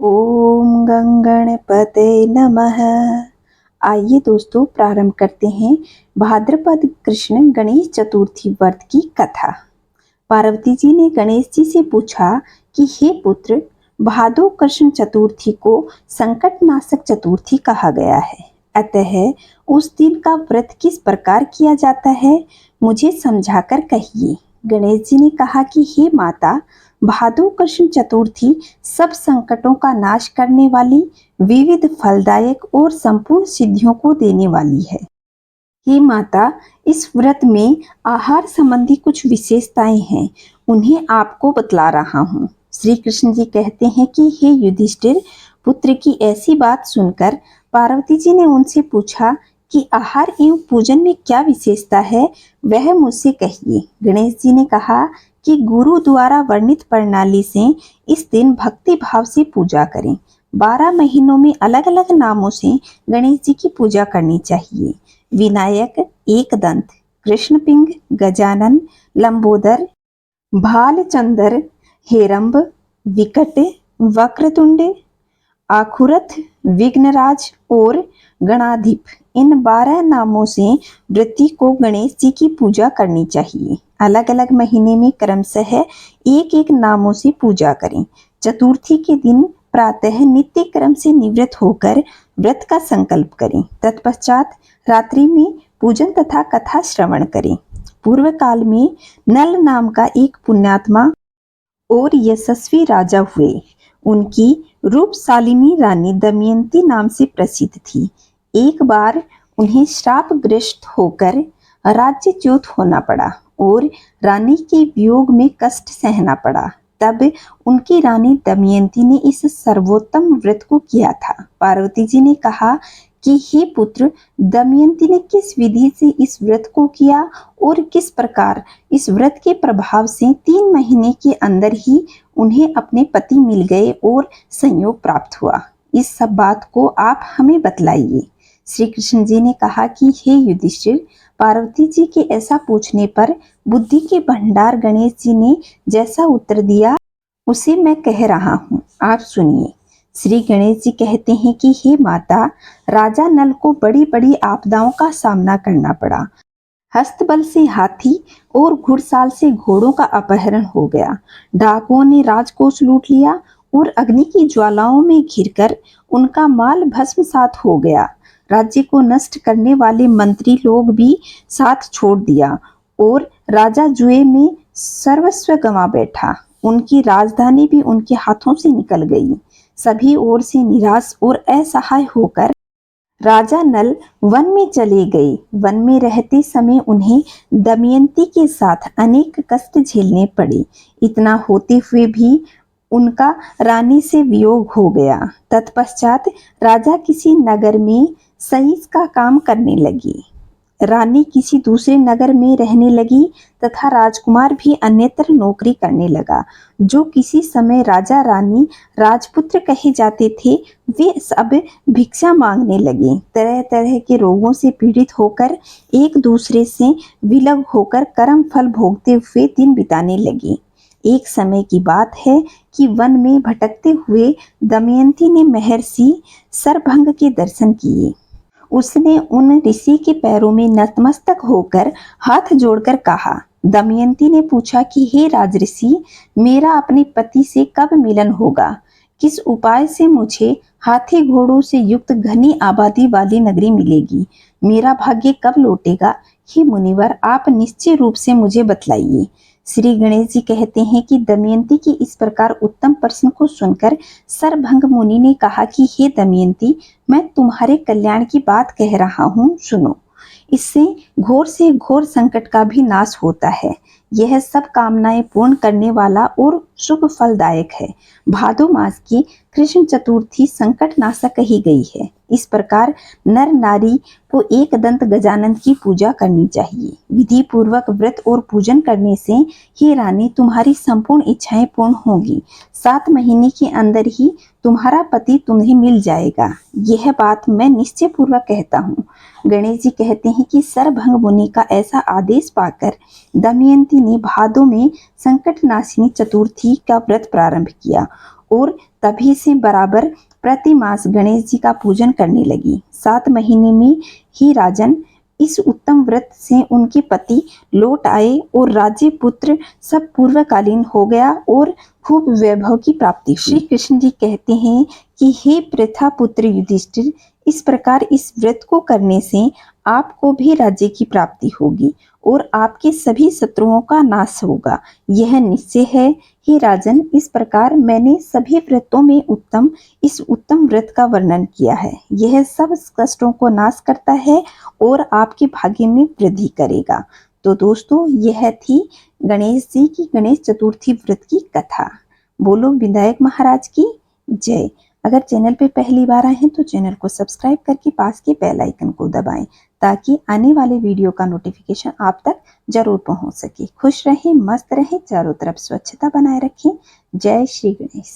ओम गंगणपते नमः। आइए दोस्तों प्रारंभ करते हैं भाद्रपद कृष्ण गणेश चतुर्थी व्रत की कथा। पार्वती जी ने गणेश जी से पूछा कि हे पुत्र, भादो कृष्ण चतुर्थी को संकटनाशक चतुर्थी कहा गया है, अतः उस दिन का व्रत किस प्रकार किया जाता है, मुझे समझाकर कहिए। गणेश जी ने कहा कि हे माता, भादो कृष्ण चतुर्थी सब संकटों का नाश करने वाली, विविध फलदायक और संपूर्ण सिद्धियों को देने वाली है। हे माता, इस व्रत में आहार संबंधी कुछ विशेषताएं हैं, उन्हें आपको बतला रहा हूँ। श्री कृष्ण जी कहते हैं कि हे युधिष्ठिर पुत्र की ऐसी बात सुनकर पार्वती जी ने उनसे पूछा कि आहार एवं पूजन में क्या विशेषता है, वह मुझसे कहिए। गणेश जी ने कहा कि गुरु द्वारा वर्णित प्रणाली से इस दिन भक्ति भाव से पूजा करें। 12 महीनों में अलग अलग नामों से गणेश जी की पूजा करनी चाहिए। विनायक, एकदंत, कृष्णपिंग, गजानन, लंबोदर, भालचंदर, हेरंब, विकट, वक्रतुंड, आखुरथ, विघ्नराज और गणाधिप, इन 12 नामों से वृत्ति को गणेश जी की पूजा करनी चाहिए। अलग अलग महीने में क्रमशः एक एक नामों से पूजा करें। चतुर्थी के दिन प्रातः नित्य क्रम से निवृत्त होकर व्रत का संकल्प करें। तत्पश्चात रात्रि में पूजन तथा कथा श्रवण करें। पूर्व काल में नल नाम का एक पुण्यात्मा और यशस्वी राजा हुए। उनकी रूपशालिनी रानी दमयंती नाम से प्रसिद्ध थी। एक बार उन्हें श्रापग्रस्त होकर राज्यच्युत होना पड़ा और रानी के वियोग में कष्ट सहना पड़ा। तब उनकी रानी दमयंती ने इस सर्वोत्तम व्रत को किया था। पार्वती जी ने कहा कि हे पुत्र, दमयंती ने किस विधि से इस व्रत को किया और किस प्रकार इस व्रत के प्रभाव से 3 महीने के अंदर ही उन्हें अपने पति मिल गए और संयोग प्राप्त हुआ, इस सब बात को आप हमें बतलाइए। श्री कृष्ण जी ने कहा कि हे युधिष्ठिर, पार्वती जी के ऐसा पूछने पर बुद्धि के भंडार गणेश जी ने जैसा उत्तर दिया उसे मैं कह रहा हूँ, आप सुनिए। श्री गणेश जी कहते हैं कि हे माता, राजा नल को बड़ी बड़ी आपदाओं का सामना करना पड़ा। हस्तबल से हाथी और घुड़साल से घोड़ों का अपहरण हो गया। डाकुओं ने राजकोष लूट लिया और अग्नि की ज्वालाओं में घिरकर उनका माल भस्मसात हो गया। राज्य को नष्ट करने वाले मंत्री लोग भी साथ छोड़ दिया और राजा जुए में सर्वस्व गंवा बैठा। उनकी राजधानी भी उनके हाथों से निकल गई। सभी ओर से निराश और असहाय होकर राजा नल वन में चले गए। वन में रहते समय उन्हें दमयंती के साथ अनेक कष्ट झेलने पड़े। इतना होते हुए भी उनका रानी से वियोग हो गया। तत्पश्चात राजा किसी नगर में सईस का काम करने लगी, रानी किसी दूसरे नगर में रहने लगी तथा राजकुमार भी अन्यत्र नौकरी करने लगा। जो किसी समय राजा रानी राजपुत्र कहे जाते थे, वे सब भिक्षा मांगने लगे। तरह तरह के रोगों से पीड़ित होकर एक दूसरे से विलग होकर कर्म फल भोगते हुए दिन बिताने लगे। एक समय की बात है कि वन में भटकते हुए दमयंती ने महर्षि सरभंग के दर्शन किए। उसने उन ऋषि के पैरों में नतमस्तक होकर हाथ जोड़कर कहा। दमयंती ने पूछा कि हे राजऋषि, मेरा अपने पति से कब मिलन होगा? किस उपाय से मुझे हाथी घोड़ों से युक्त घनी आबादी वाली नगरी मिलेगी? मेरा भाग्य कब लौटेगा? हे मुनिवर, आप निश्चय रूप से मुझे बतलाइए। श्री गणेश जी कहते हैं कि दमयंती की इस प्रकार उत्तम प्रश्न को सुनकर सरभंग मुनि ने कहा कि हे दमयंती, मैं तुम्हारे कल्याण की बात कह रहा हूँ, सुनो। इससे घोर से घोर संकट का भी नाश होता है। यह सब कामनाएं पूर्ण करने वाला और शुभ फलदायक है। भादो मास की कृष्ण चतुर्थी संकट नाशक कही गई है। इस प्रकार नर नारी को एक दंत गजानन की पूजा करनी चाहिए। विधि पूर्वक व्रत और पूजन करने से हे रानी, तुम्हारी संपूर्ण इच्छाएं पूर्ण होंगी। 7 महीने के अंदर ही तुम्हारा पति तुम्हें मिल जाएगा। यह बात मैं निश्चय पूर्वक कहता हूँ। गणेश जी कहते हैं कि सरभंग मुनि का ऐसा आदेश पाकर दमयंती ने भादो में संकट नाशिनी चतुर्थी का व्रत प्रारंभ किया और तभी से बराबर प्रति मास गणेश जी का पूजन करने लगी। 7 महीने में ही राजन इस उत्तम व्रत से उनके पति लौट आए और राज्य पुत्र सब पूर्वकालीन हो गया और खूब वैभव की प्राप्ति हुई। श्री कृष्ण जी कहते हैं कि हे प्रथा पुत्र युधिष्ठिर, इस प्रकार इस व्रत को करने से आपको भी राज्य की प्राप्ति होगी और आपके सभी शत्रुओं का नाश होगा, यह निश्चय है। हे राजन, इस प्रकार मैंने सभी व्रतों में इस उत्तम व्रत का वर्णन किया है। यह सब कष्टों को नाश करता है और आपके भाग्य में वृद्धि करेगा। तो दोस्तों, यह थी गणेश जी की गणेश चतुर्थी व्रत की कथा। बोलो विनायक महाराज की जय। अगर चैनल पे पहली बार आए हैं तो चैनल को सब्सक्राइब करके पास के बेल आइकन को दबाएं ताकि आने वाले वीडियो का नोटिफिकेशन आप तक जरूर पहुंच सके। खुश रहें, मस्त रहें, चारों तरफ स्वच्छता बनाए रखें। जय श्री गणेश।